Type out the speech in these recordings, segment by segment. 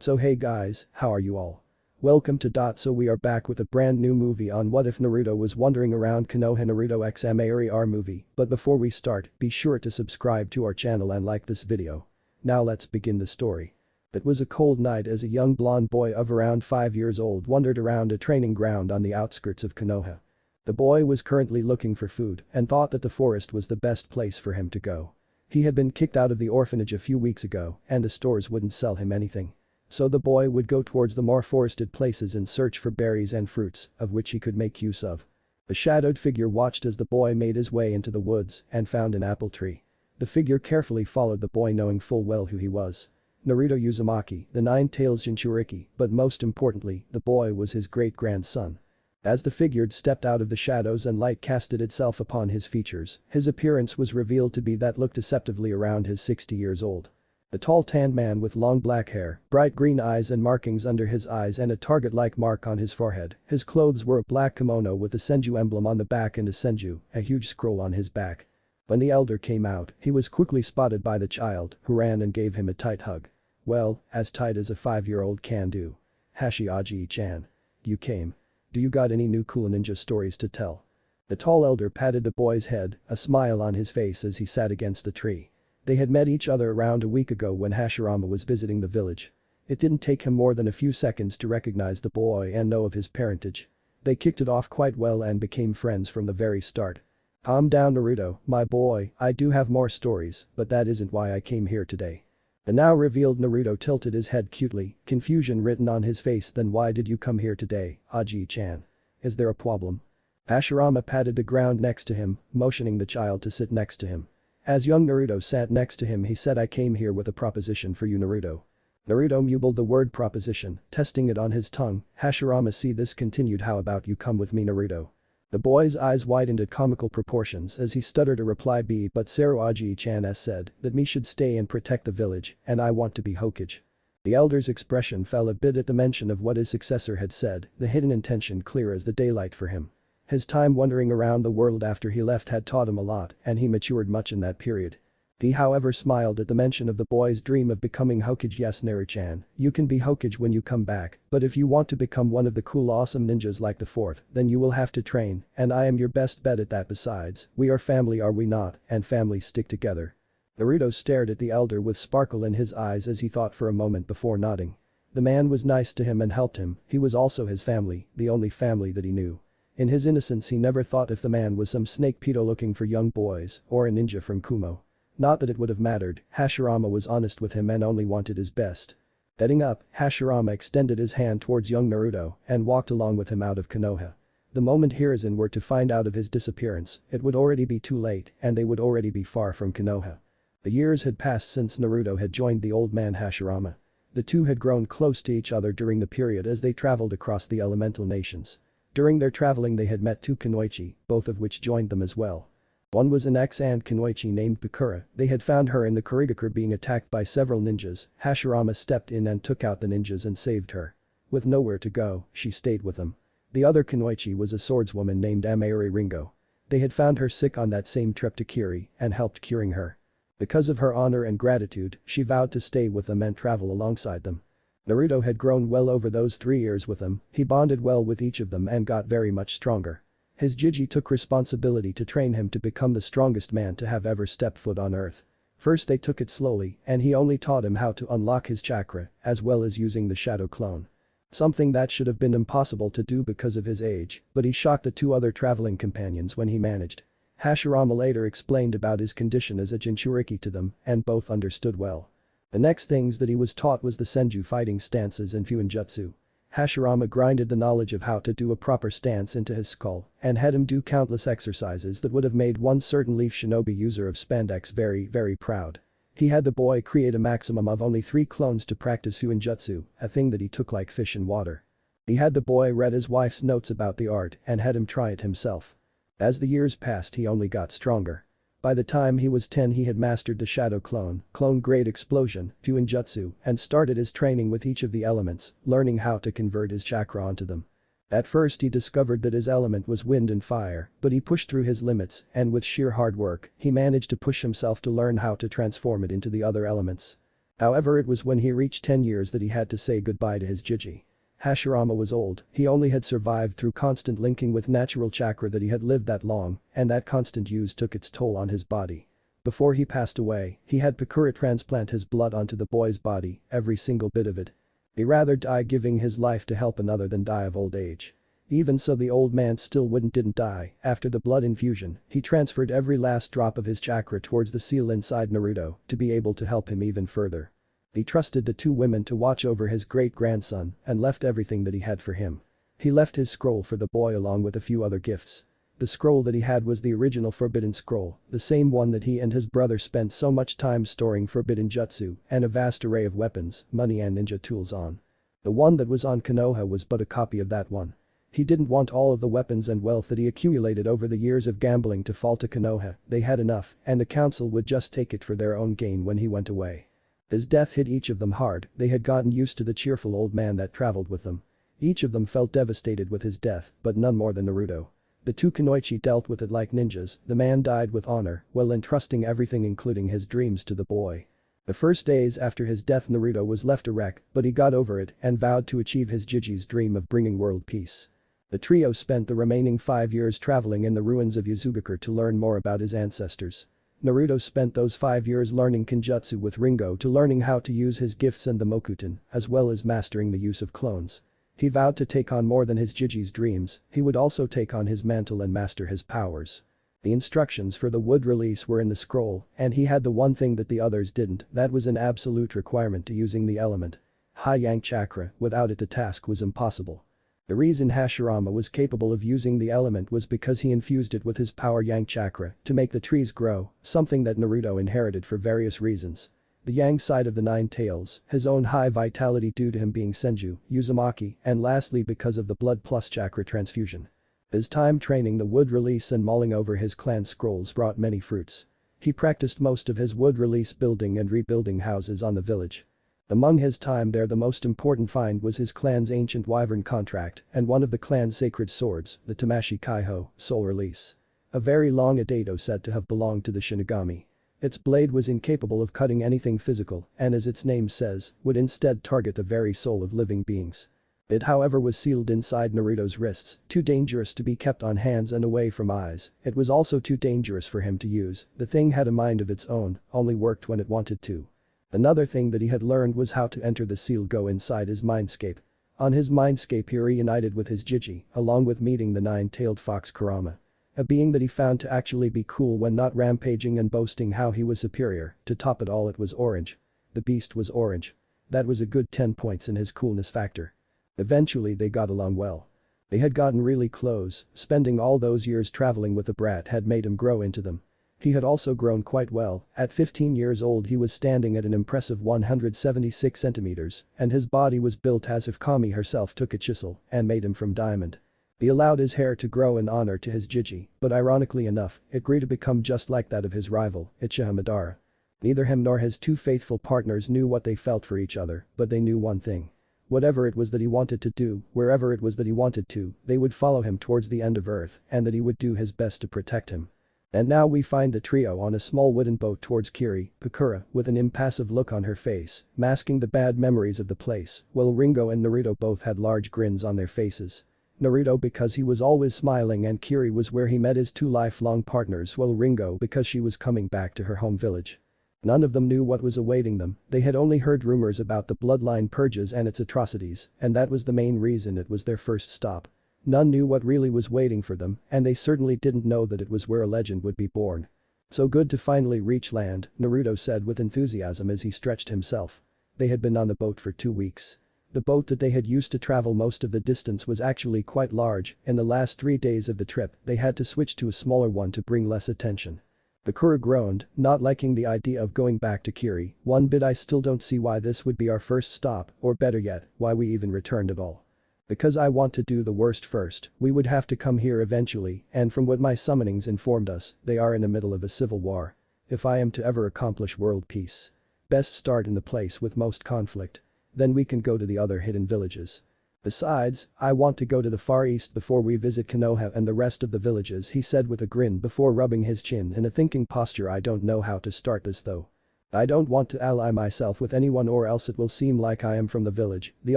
So hey guys, how are you all? Welcome to Dot. So we are back with a brand new movie on what if Naruto was wandering around Konoha. Naruto x Ameyuri R movie. But before we start, be sure to subscribe to our channel and like this video. Now let's begin the story. It was a cold night as a young blonde boy of around 5 years old wandered around a training ground on the outskirts of Konoha. The boy was currently looking for food and thought that the forest was the best place for him to go. He had been kicked out of the orphanage a few weeks ago and the stores wouldn't sell him anything. So the boy would go towards the more forested places in search for berries and fruits, of which he could make use of. A shadowed figure watched as the boy made his way into the woods and found an apple tree. The figure carefully followed the boy knowing full well who he was. Naruto Uzumaki, the nine-tails Jinchuriki, but most importantly, the boy was his great-grandson. As the figure stepped out of the shadows and light casted itself upon his features, his appearance was revealed to be that looked deceptively around his 60 years old. The tall tanned man with long black hair, bright green eyes and markings under his eyes and a target-like mark on his forehead. His clothes were a black kimono with a senju emblem on the back and a senju, a huge scroll on his back. When the elder came out, he was quickly spotted by the child, who ran and gave him a tight hug. Well, as tight as a 5-year-old can do. Hashirama-chan. You came. Do you got any new cool ninja stories to tell? The tall elder patted the boy's head, a smile on his face as he sat against the tree. They had met each other around a week ago when Hashirama was visiting the village. It didn't take him more than a few seconds to recognize the boy and know of his parentage. They kicked it off quite well and became friends from the very start. Calm down Naruto, my boy, I do have more stories, but that isn't why I came here today. The now revealed Naruto tilted his head cutely, confusion written on his face. Then why did you come here today, Aji-chan? Is there a problem? Hashirama patted the ground next to him, motioning the child to sit next to him. As young Naruto sat next to him he said, I came here with a proposition for you Naruto. Naruto mumbled the word proposition, testing it on his tongue. Hashirama see this continued, how about you come with me Naruto? The boy's eyes widened at comical proportions as he stuttered a reply but Saru Aji-chan has said that me should stay and protect the village and I want to be Hokage. The elder's expression fell a bit at the mention of what his successor had said, the hidden intention clear as the daylight for him. His time wandering around the world after he left had taught him a lot and he matured much in that period. He however smiled at the mention of the boy's dream of becoming Hokage. Yes Naru-chan, you can be Hokage when you come back, but if you want to become one of the cool awesome ninjas like the fourth, then you will have to train, and I am your best bet at that. Besides, we are family are we not, and families stick together. Naruto stared at the elder with sparkle in his eyes as he thought for a moment before nodding. The man was nice to him and helped him, he was also his family, the only family that he knew. In his innocence he never thought if the man was some snake pedo looking for young boys or a ninja from Kumo. Not that it would have mattered, Hashirama was honest with him and only wanted his best. Getting up, Hashirama extended his hand towards young Naruto and walked along with him out of Konoha. The moment Hiruzen were to find out of his disappearance, it would already be too late and they would already be far from Konoha. The years had passed since Naruto had joined the old man Hashirama. The two had grown close to each other during the period as they traveled across the elemental nations. During their traveling they had met two kunoichi, both of which joined them as well. One was an ex-and kunoichi named Bakura. They had found her in the Kurigakure being attacked by several ninjas. Hashirama stepped in and took out the ninjas and saved her. With nowhere to go, she stayed with them. The other kunoichi was a swordswoman named Ameyuri Ringo. They had found her sick on that same trip to Kiri and helped curing her. Because of her honor and gratitude, she vowed to stay with them and travel alongside them. Naruto had grown well over those 3 years with them, he bonded well with each of them and got very much stronger. His Jiji took responsibility to train him to become the strongest man to have ever stepped foot on earth. First they took it slowly and he only taught him how to unlock his chakra as well as using the shadow clone. Something that should have been impossible to do because of his age, but he shocked the two other traveling companions when he managed. Hashirama later explained about his condition as a Jinchuriki to them and both understood well. The next things that he was taught was the senju fighting stances and fuinjutsu. Hashirama grinded the knowledge of how to do a proper stance into his skull and had him do countless exercises that would have made one certain leaf shinobi user of spandex very proud. He had the boy create a maximum of only 3 clones to practice fuinjutsu, a thing that he took like fish in water. He had the boy read his wife's notes about the art and had him try it himself. As the years passed he only got stronger. By the time he was 10 he had mastered the shadow clone grade explosion, fuinjutsu, and started his training with each of the elements, learning how to convert his chakra onto them. At first he discovered that his element was wind and fire, but he pushed through his limits and with sheer hard work, he managed to push himself to learn how to transform it into the other elements. However, it was when he reached 10 years that he had to say goodbye to his Jiji. Hashirama was old, he only had survived through constant linking with natural chakra that he had lived that long, and that constant use took its toll on his body. Before he passed away, he had Pakura transplant his blood onto the boy's body, every single bit of it. He'd rather die giving his life to help another than die of old age. Even so, the old man still didn't die. After the blood infusion, he transferred every last drop of his chakra towards the seal inside Naruto to be able to help him even further. He trusted the two women to watch over his great-grandson and left everything that he had for him. He left his scroll for the boy along with a few other gifts. The scroll that he had was the original Forbidden Scroll, the same one that he and his brother spent so much time storing forbidden jutsu and a vast array of weapons, money and ninja tools on. The one that was on Konoha was but a copy of that one. He didn't want all of the weapons and wealth that he accumulated over the years of gambling to fall to Konoha, they had enough, and the council would just take it for their own gain when he went away. His death hit each of them hard, they had gotten used to the cheerful old man that traveled with them. Each of them felt devastated with his death, but none more than Naruto. The two kunoichi dealt with it like ninjas, the man died with honor, while entrusting everything including his dreams to the boy. The first days after his death, Naruto was left a wreck, but he got over it and vowed to achieve his Jiji's dream of bringing world peace. The trio spent the remaining 5 years traveling in the ruins of Yuzugakure to learn more about his ancestors. Naruto spent those 5 years learning Kenjutsu with Ringo to learning how to use his gifts and the Mokuton, as well as mastering the use of clones. He vowed to take on more than his Jiji's dreams, he would also take on his mantle and master his powers. The instructions for the wood release were in the scroll, and he had the one thing that the others didn't, that was an absolute requirement to using the element. High Yang Chakra, without it the task was impossible. The reason Hashirama was capable of using the element was because he infused it with his power Yang Chakra to make the trees grow, something that Naruto inherited for various reasons. The Yang side of the Nine Tails, his own high vitality due to him being Senju, Uzumaki, and lastly because of the blood plus chakra transfusion. His time training the wood release and mulling over his clan scrolls brought many fruits. He practiced most of his wood release building and rebuilding houses on the village. Among his time there, the most important find was his clan's ancient wyvern contract and one of the clan's sacred swords, the Tamashi Kaiho, soul release. A very long Adato said to have belonged to the Shinigami. Its blade was incapable of cutting anything physical and, as its name says, would instead target the very soul of living beings. It however was sealed inside Naruto's wrists, too dangerous to be kept on hands and away from eyes. It was also too dangerous for him to use, the thing had a mind of its own, only worked when it wanted to. Another thing that he had learned was how to enter the seal go inside his mindscape. On his mindscape he reunited with his Jiji, along with meeting the nine-tailed fox Kurama. A being that he found to actually be cool when not rampaging and boasting how he was superior, to top it all it was orange. The beast was orange. That was a good 10 points in his coolness factor. Eventually they got along well. They had gotten really close, spending all those years traveling with the brat had made him grow into them. He had also grown quite well, at 15 years old he was standing at an impressive 176 centimeters, and his body was built as if Kami herself took a chisel and made him from diamond. He allowed his hair to grow in honor to his Jiji, but ironically enough, it grew to become just like that of his rival, Uchiha Madara. Neither him nor his two faithful partners knew what they felt for each other, but they knew one thing. Whatever it was that he wanted to do, wherever it was that he wanted to, they would follow him towards the end of Earth and that he would do his best to protect him. And now we find the trio on a small wooden boat towards Kiri, Pakura, with an impassive look on her face, masking the bad memories of the place, while Ringo and Naruto both had large grins on their faces. Naruto because he was always smiling and Kiri was where he met his two lifelong partners, while Ringo because she was coming back to her home village. None of them knew what was awaiting them, they had only heard rumors about the bloodline purges and its atrocities, and that was the main reason it was their first stop. None knew what really was waiting for them, and they certainly didn't know that it was where a legend would be born. So good to finally reach land, Naruto said with enthusiasm as he stretched himself. They had been on the boat for 2 weeks. The boat that they had used to travel most of the distance was actually quite large, in the last 3 days of the trip they had to switch to a smaller one to bring less attention. Bakura groaned, not liking the idea of going back to Kiri, one bit. I still don't see why this would be our first stop, or better yet, why we even returned at all. Because I want to do the worst first, we would have to come here eventually, and from what my summonings informed us, they are in the middle of a civil war. If I am to ever accomplish world peace, best start in the place with most conflict. Then we can go to the other hidden villages. Besides, I want to go to the Far East before we visit Konoha and the rest of the villages, he said with a grin before rubbing his chin in a thinking posture. I don't know how to start this though. I don't want to ally myself with anyone or else it will seem like I am from the village, the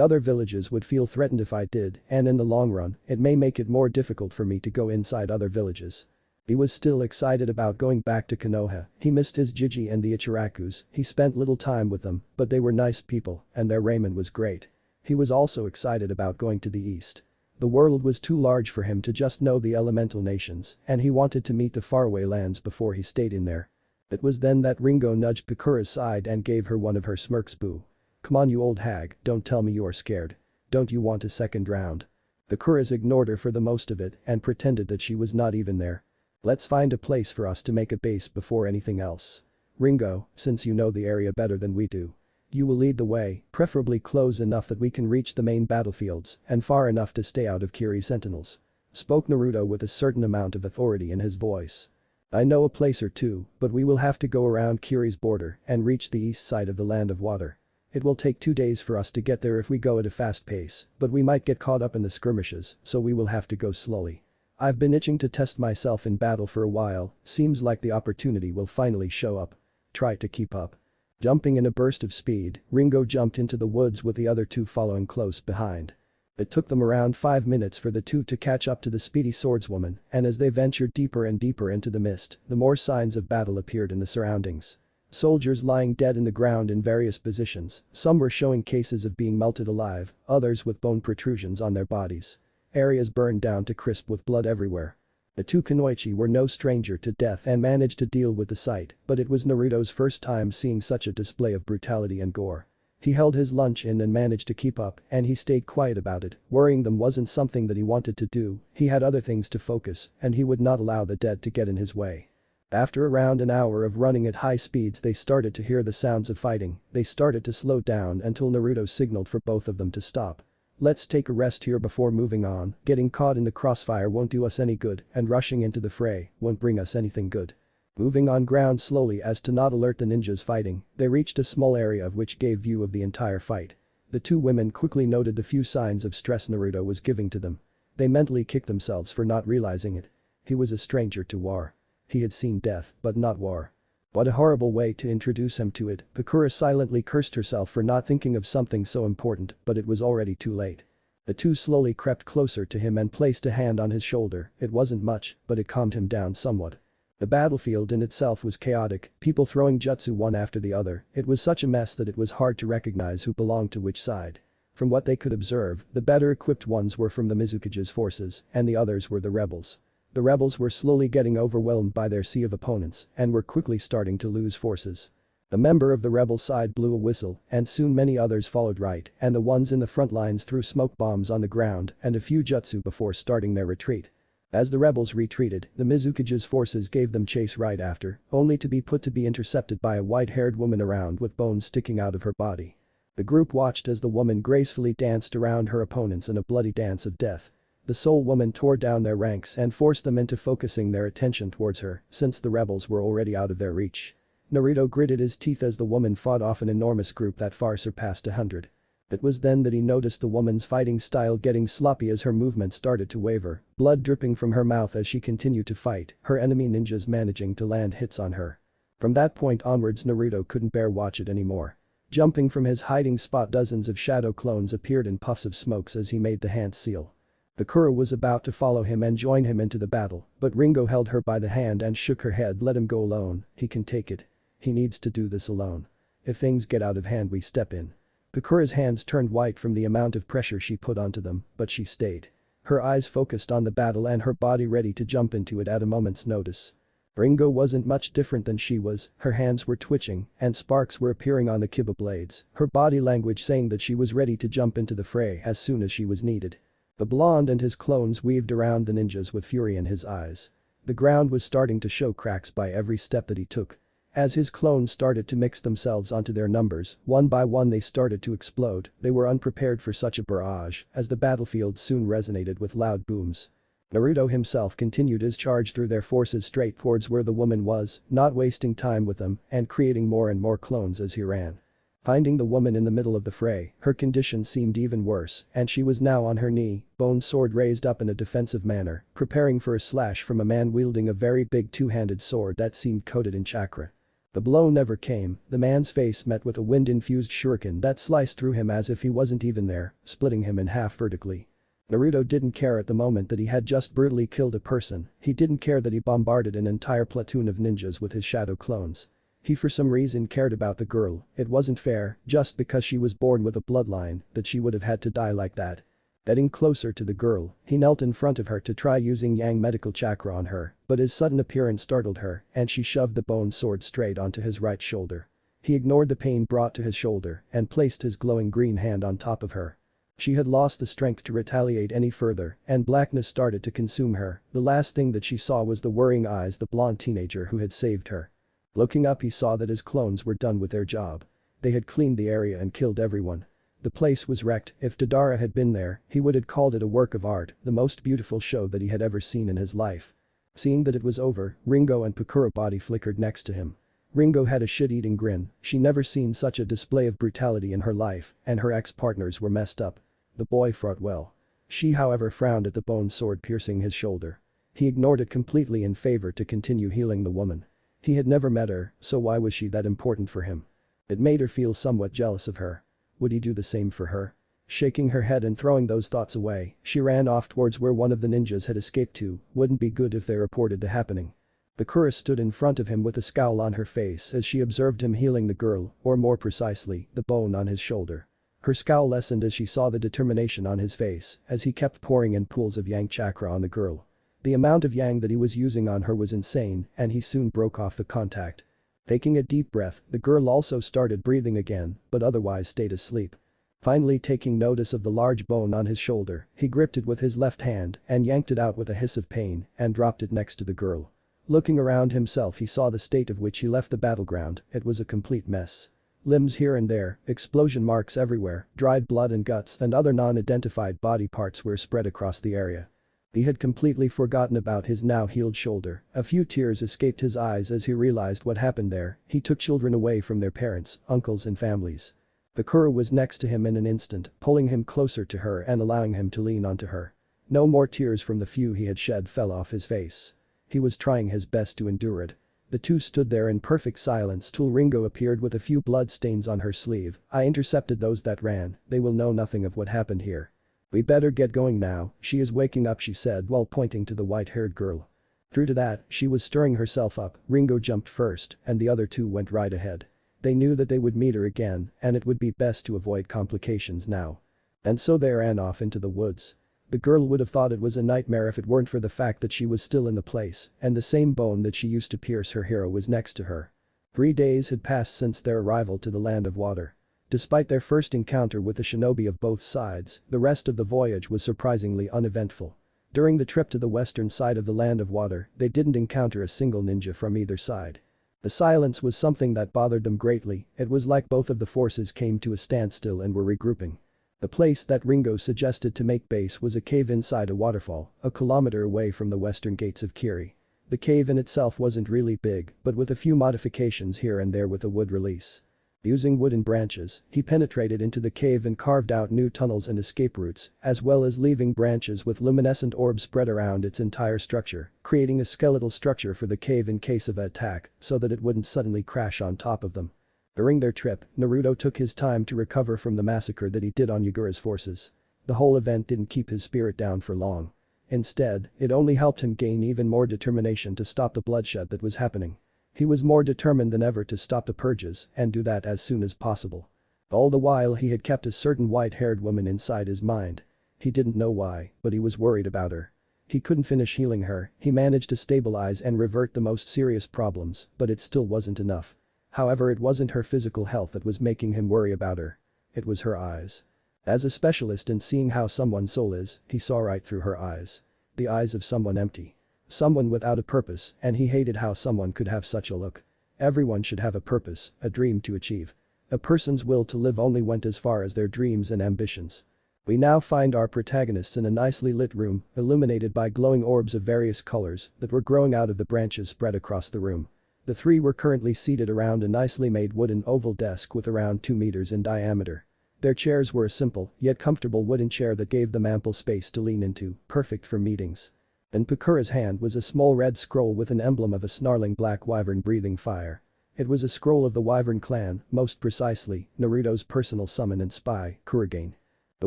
other villages would feel threatened if I did, and in the long run, it may make it more difficult for me to go inside other villages. He was still excited about going back to Konoha, he missed his Jiji and the Ichirakus, he spent little time with them, but they were nice people, and their ramen was great. He was also excited about going to the east. The world was too large for him to just know the elemental nations, and he wanted to meet the faraway lands before he stayed in there. It was then that Ringo nudged Pakura's side and gave her one of her smirks. Boo. Come on you old hag, don't tell me you are scared. Don't you want a second round? Pakuras ignored her for the most of it and pretended that she was not even there. Let's find a place for us to make a base before anything else. Ringo, since you know the area better than we do. You will lead the way, preferably close enough that we can reach the main battlefields and far enough to stay out of Kiri's sentinels. Spoke Naruto with a certain amount of authority in his voice. I know a place or two, but we will have to go around Kiri's border and reach the east side of the Land of Water. It will take 2 days for us to get there if we go at a fast pace, but we might get caught up in the skirmishes, so we will have to go slowly. I've been itching to test myself in battle for a while, seems like the opportunity will finally show up. Try to keep up. Jumping in a burst of speed, Ringo jumped into the woods with the other two following close behind. It took them around 5 minutes for the two to catch up to the speedy swordswoman, and as they ventured deeper and deeper into the mist, the more signs of battle appeared in the surroundings. Soldiers lying dead in the ground in various positions, some were showing cases of being melted alive, others with bone protrusions on their bodies. Areas burned down to crisp with blood everywhere. The two Kunoichi were no stranger to death and managed to deal with the sight, but it was Naruto's first time seeing such a display of brutality and gore. He held his lunch in and managed to keep up, and he stayed quiet about it, worrying them wasn't something that he wanted to do, he had other things to focus, and he would not allow the dead to get in his way. After around an hour of running at high speeds they started to hear the sounds of fighting, they started to slow down until Naruto signaled for both of them to stop. Let's take a rest here before moving on, getting caught in the crossfire won't do us any good, and rushing into the fray won't bring us anything good. Moving on ground slowly as to not alert the ninjas fighting, they reached a small area of which gave view of the entire fight. The two women quickly noted the few signs of stress Naruto was giving to them. They mentally kicked themselves for not realizing it. He was a stranger to war. He had seen death, but not war. What a horrible way to introduce him to it. Pakura silently cursed herself for not thinking of something so important, but it was already too late. The two slowly crept closer to him and placed a hand on his shoulder, it wasn't much, but it calmed him down somewhat. The battlefield in itself was chaotic, people throwing jutsu one after the other, it was such a mess that it was hard to recognize who belonged to which side. From what they could observe, the better equipped ones were from the Mizukage's forces, and the others were the rebels. The rebels were slowly getting overwhelmed by their sea of opponents, and were quickly starting to lose forces. A member of the rebel side blew a whistle, and soon many others followed right, and the ones in the front lines threw smoke bombs on the ground and a few jutsu before starting their retreat. As the rebels retreated, the Mizukage's forces gave them chase right after, only to be intercepted by a white-haired woman around with bones sticking out of her body. The group watched as the woman gracefully danced around her opponents in a bloody dance of death. The soul woman tore down their ranks and forced them into focusing their attention towards her, since the rebels were already out of their reach. Naruto gritted his teeth as the woman fought off an enormous group that far surpassed 100. It was then that he noticed the woman's fighting style getting sloppy as her movement started to waver, blood dripping from her mouth as she continued to fight, her enemy ninjas managing to land hits on her. From that point onwards Naruto couldn't bear watch it anymore. Jumping from his hiding spot dozens of shadow clones appeared in puffs of smokes as he made the hand seal. Bakura was about to follow him and join him into the battle, but Ringo held her by the hand and shook her head. Let him go alone, he can take it. He needs to do this alone. If things get out of hand we step in. Bakura's hands turned white from the amount of pressure she put onto them, but she stayed. Her eyes focused on the battle and her body ready to jump into it at a moment's notice. Ringo wasn't much different than she was, her hands were twitching and sparks were appearing on the kiba blades, her body language saying that she was ready to jump into the fray as soon as she was needed. The blonde and his clones weaved around the ninjas with fury in his eyes. The ground was starting to show cracks by every step that he took. As his clones started to mix themselves onto their numbers, one by one they started to explode, they were unprepared for such a barrage, as the battlefield soon resonated with loud booms. Naruto himself continued his charge through their forces straight towards where the woman was, not wasting time with them, and creating more and more clones as he ran. Finding the woman in the middle of the fray, her condition seemed even worse, and she was now on her knee, bone sword raised up in a defensive manner, preparing for a slash from a man wielding a very big two-handed sword that seemed coated in chakra. The blow never came, the man's face met with a wind-infused shuriken that sliced through him as if he wasn't even there, splitting him in half vertically. Naruto didn't care at the moment that he had just brutally killed a person, he didn't care that he bombarded an entire platoon of ninjas with his shadow clones. He for some reason cared about the girl, it wasn't fair, just because she was born with a bloodline, that she would have had to die like that. Getting closer to the girl, he knelt in front of her to try using yang medical chakra on her, but his sudden appearance startled her and she shoved the bone sword straight onto his right shoulder. He ignored the pain brought to his shoulder and placed his glowing green hand on top of her. She had lost the strength to retaliate any further and blackness started to consume her, the last thing that she saw was the worrying eyes the blonde teenager who had saved her. Looking up he saw that his clones were done with their job. They had cleaned the area and killed everyone. The place was wrecked, if Deidara had been there, he would have called it a work of art, the most beautiful show that he had ever seen in his life. Seeing that it was over, Ringo and Pakura body flickered next to him. Ringo had a shit-eating grin, she never seen such a display of brutality in her life, and her ex-partners were messed up. The boy fought well. She however frowned at the bone sword piercing his shoulder. He ignored it completely in favor to continue healing the woman. He had never met her, so why was she that important for him? It made her feel somewhat jealous of her. Would he do the same for her? Shaking her head and throwing those thoughts away, she ran off towards where one of the ninjas had escaped to, wouldn't be good if they reported the happening. Pakura stood in front of him with a scowl on her face as she observed him healing the girl, or more precisely, the bone on his shoulder. Her scowl lessened as she saw the determination on his face as he kept pouring in pools of yang chakra on the girl. The amount of yang that he was using on her was insane and he soon broke off the contact. Taking a deep breath, the girl also started breathing again, but otherwise stayed asleep. Finally taking notice of the large bone on his shoulder, he gripped it with his left hand and yanked it out with a hiss of pain and dropped it next to the girl. Looking around himself he saw the state of which he left the battleground, it was a complete mess. Limbs here and there, explosion marks everywhere, dried blood and guts and other non-identified body parts were spread across the area. He had completely forgotten about his now healed shoulder, a few tears escaped his eyes as he realized what happened there, he took children away from their parents, uncles and families. Pakura was next to him in an instant, pulling him closer to her and allowing him to lean onto her. No more tears from the few he had shed fell off his face. He was trying his best to endure it. The two stood there in perfect silence till Ringo appeared with a few blood stains on her sleeve. I intercepted those that ran, they will know nothing of what happened here. We better get going now, she is waking up she said while pointing to the white-haired girl. True to that, she was stirring herself up, Ringo jumped first and the other two went right ahead. They knew that they would meet her again and it would be best to avoid complications now. And so they ran off into the woods. The girl would have thought it was a nightmare if it weren't for the fact that she was still in the place and the same bone that she used to pierce her hero was next to her. 3 days had passed since their arrival to the land of water. Despite their first encounter with the shinobi of both sides, the rest of the voyage was surprisingly uneventful. During the trip to the western side of the land of water, they didn't encounter a single ninja from either side. The silence was something that bothered them greatly, it was like both of the forces came to a standstill and were regrouping. The place that Ringo suggested to make base was a cave inside a waterfall, a kilometer away from the western gates of Kiri. The cave in itself wasn't really big, but with a few modifications here and there with a wood release. Using wooden branches, he penetrated into the cave and carved out new tunnels and escape routes, as well as leaving branches with luminescent orbs spread around its entire structure, creating a skeletal structure for the cave in case of an attack, so that it wouldn't suddenly crash on top of them. During their trip, Naruto took his time to recover from the massacre that he did on Yagura's forces. The whole event didn't keep his spirit down for long. Instead, it only helped him gain even more determination to stop the bloodshed that was happening. He was more determined than ever to stop the purges and do that as soon as possible. All the while he had kept a certain white-haired woman inside his mind. He didn't know why, but he was worried about her. He couldn't finish healing her, he managed to stabilize and revert the most serious problems, but it still wasn't enough. However, it wasn't her physical health that was making him worry about her. It was her eyes. As a specialist in seeing how someone's soul is, he saw right through her eyes. The eyes of someone empty. Someone without a purpose, and he hated how someone could have such a look. Everyone should have a purpose, a dream to achieve. A person's will to live only went as far as their dreams and ambitions. We now find our protagonists in a nicely lit room, illuminated by glowing orbs of various colors that were growing out of the branches spread across the room. The three were currently seated around a nicely made wooden oval desk with around 2 meters in diameter. Their chairs were a simple, yet comfortable wooden chair that gave them ample space to lean into, perfect for meetings. In Pakura's hand was a small red scroll with an emblem of a snarling black wyvern breathing fire. It was a scroll of the Wyvern clan, most precisely, Naruto's personal summon and spy, Kurogane. The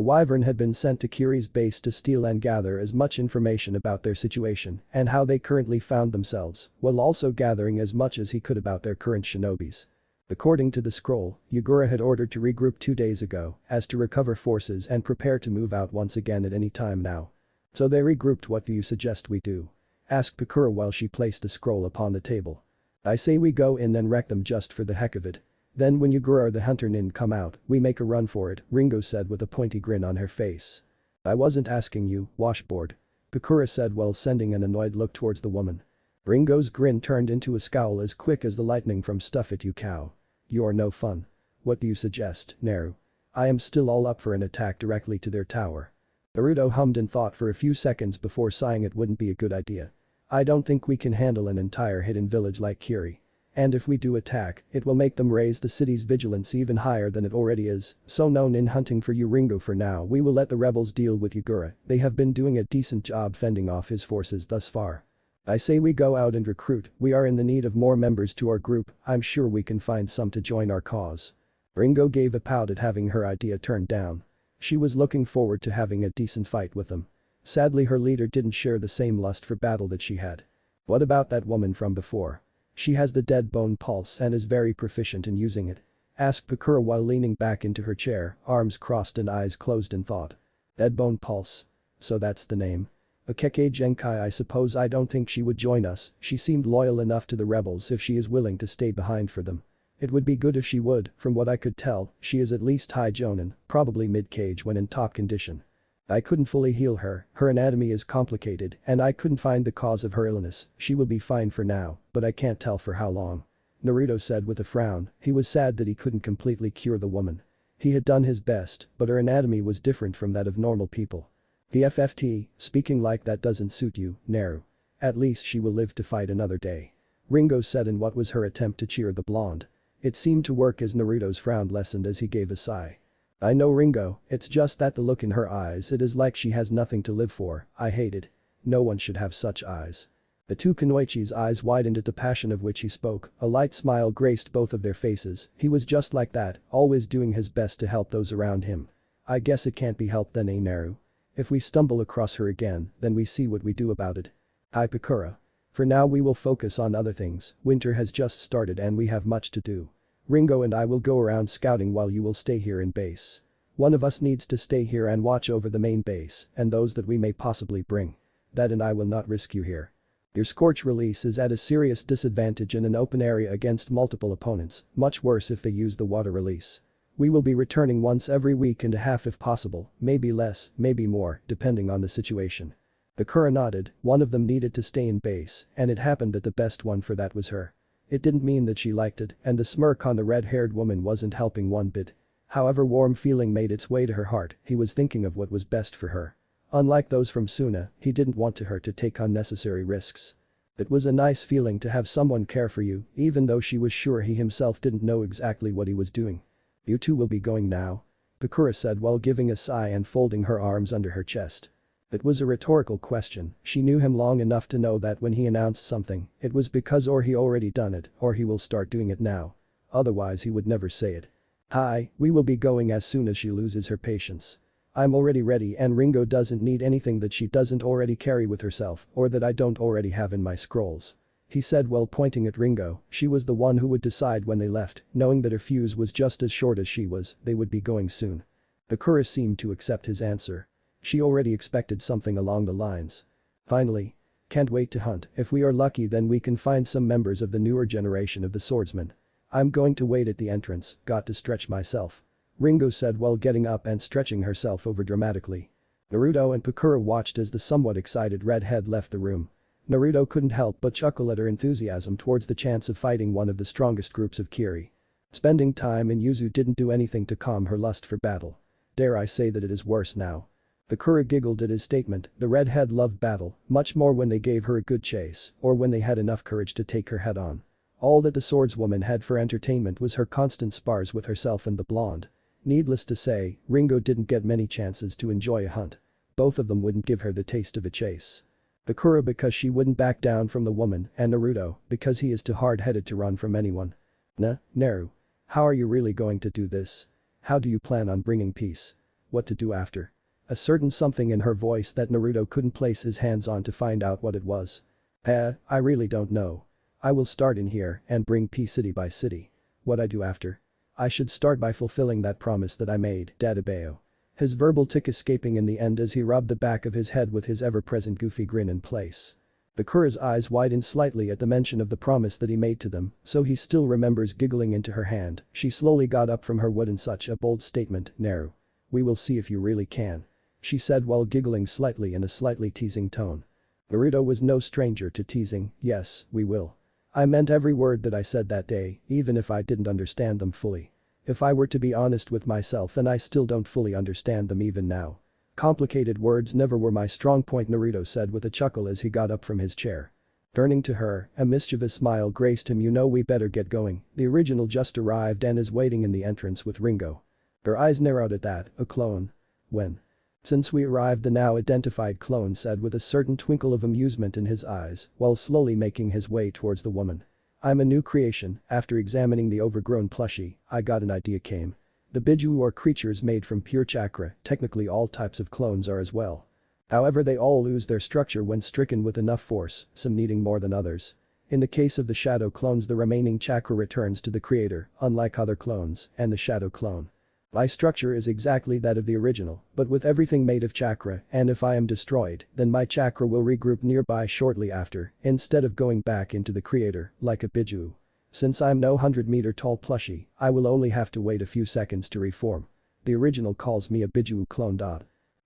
Wyvern had been sent to Kiri's base to steal and gather as much information about their situation and how they currently found themselves, while also gathering as much as he could about their current shinobis. According to the scroll, Yagura had ordered to regroup 2 days ago, as to recover forces and prepare to move out once again at any time now. So they regrouped. What do you suggest we do? Asked Pakura while she placed the scroll upon the table. I say we go in and wreck them just for the heck of it. Then when Yagura or the hunter nin come out, we make a run for it, Ringo said with a pointy grin on her face. I wasn't asking you, washboard. Pakura said while sending an annoyed look towards the woman. Ringo's grin turned into a scowl as quick as the lightning from Stuff It You Cow. You're no fun. What do you suggest, Naru? I am still all up for an attack directly to their tower. Naruto hummed and thought for a few seconds before sighing it wouldn't be a good idea. I don't think we can handle an entire hidden village like Kiri. And if we do attack, it will make them raise the city's vigilance even higher than it already is, so no nin hunting for you Ringo for now. We will let the rebels deal with Yagura. They have been doing a decent job fending off his forces thus far. I say we go out and recruit. We are in the need of more members to our group. I'm sure we can find some to join our cause. Ringo gave a pout at having her idea turned down. She was looking forward to having a decent fight with them. Sadly, her leader didn't share the same lust for battle that she had. What about that woman from before? She has the dead bone pulse and is very proficient in using it. Asked Pakura while leaning back into her chair, arms crossed and eyes closed in thought. Dead bone pulse. So that's the name. Akeke Genkai. I suppose I don't think she would join us. She seemed loyal enough to the rebels if she is willing to stay behind for them. It would be good if she would. From what I could tell, she is at least high jonin, probably mid-cage when in top condition. I couldn't fully heal her, her anatomy is complicated and I couldn't find the cause of her illness. She will be fine for now, but I can't tell for how long. Naruto said with a frown. He was sad that he couldn't completely cure the woman. He had done his best, but her anatomy was different from that of normal people. BFFT, speaking like that doesn't suit you, Naru. At least she will live to fight another day. Ringo said in what was her attempt to cheer the blonde. It seemed to work as Naruto's frown lessened as he gave a sigh. I know Ringo, it's just that the look in her eyes, it is like she has nothing to live for. I hate it. No one should have such eyes. The two Kunoichi's eyes widened at the passion of which he spoke, a light smile graced both of their faces. He was just like that, always doing his best to help those around him. I guess it can't be helped then, Naru. If we stumble across her again, then we see what we do about it. Hi Pakura. For now we will focus on other things, winter has just started and we have much to do. Ringo and I will go around scouting while you will stay here in base. One of us needs to stay here and watch over the main base and those that we may possibly bring. That and I will not risk you here. Your Scorch release is at a serious disadvantage in an open area against multiple opponents, much worse if they use the water release. We will be returning once every week and a half if possible, maybe less, maybe more, depending on the situation. Bakura nodded, one of them needed to stay in base, and it happened that the best one for that was her. It didn't mean that she liked it, and the smirk on the red-haired woman wasn't helping one bit. However, warm feeling made its way to her heart. He was thinking of what was best for her. Unlike those from Suna, he didn't want her to take unnecessary risks. It was a nice feeling to have someone care for you, even though she was sure he himself didn't know exactly what he was doing. You two will be going now? Bakura said while giving a sigh and folding her arms under her chest. It was a rhetorical question. She knew him long enough to know that when he announced something, it was because or he already done it or he will start doing it now. Otherwise he would never say it. Hi, we will be going as soon as she loses her patience. I'm already ready and Ringo doesn't need anything that she doesn't already carry with herself or that I don't already have in my scrolls. He said while pointing at Ringo. She was the one who would decide when they left, knowing that her fuse was just as short as she was, they would be going soon. Bakura seemed to accept his answer. She already expected something along the lines. Finally. Can't wait to hunt. If we are lucky then we can find some members of the newer generation of the swordsmen. I'm going to wait at the entrance, got to stretch myself. Ringo said while getting up and stretching herself over dramatically. Naruto and Pakura watched as the somewhat excited redhead left the room. Naruto couldn't help but chuckle at her enthusiasm towards the chance of fighting one of the strongest groups of Kiri. Spending time in Yuzu didn't do anything to calm her lust for battle. Dare I say that it is worse now. Bakura giggled at his statement. The redhead loved battle, much more when they gave her a good chase or when they had enough courage to take her head on. All that the swordswoman had for entertainment was her constant spars with herself and the blonde. Needless to say, Ringo didn't get many chances to enjoy a hunt. Both of them wouldn't give her the taste of a chase. Bakura because she wouldn't back down from the woman and Naruto because he is too hard-headed to run from anyone. Naru. How are you really going to do this? How do you plan on bringing peace? What to do after? A certain something in her voice that Naruto couldn't place his hands on to find out what it was. I really don't know. I will start in here and bring peace city by city. What I do after? I should start by fulfilling that promise that I made, Dadabeo. His verbal tick escaping in the end as he rubbed the back of his head with his ever-present goofy grin in place. Bakura's eyes widened slightly at the mention of the promise that he made to them, so he still remembers giggling into her hand. She slowly got up from her wood in such a bold statement, Naru. We will see if you really can. She said while giggling slightly in a slightly teasing tone. Naruto was no stranger to teasing, yes, we will. I meant every word that I said that day, even if I didn't understand them fully. If I were to be honest with myself, then I still don't fully understand them even now. Complicated words never were my strong point, Naruto said with a chuckle as he got up from his chair. Turning to her, a mischievous smile graced him. You know we better get going, the original just arrived and is waiting in the entrance with Ringo. Her eyes narrowed at that, a clone. When? Since we arrived, the now identified clone said with a certain twinkle of amusement in his eyes while slowly making his way towards the woman. I'm a new creation. After examining the overgrown plushie, I got an idea came. The Biju are creatures made from pure chakra, technically all types of clones are as well. However, they all lose their structure when stricken with enough force, some needing more than others. In the case of the shadow clones, the remaining chakra returns to the creator, unlike other clones, and the shadow clone. My structure is exactly that of the original, but with everything made of chakra, and if I am destroyed, then my chakra will regroup nearby shortly after, instead of going back into the creator, like a Biju. Since I'm no 100-meter tall plushie, I will only have to wait a few seconds to reform. The original calls me a Biju clone.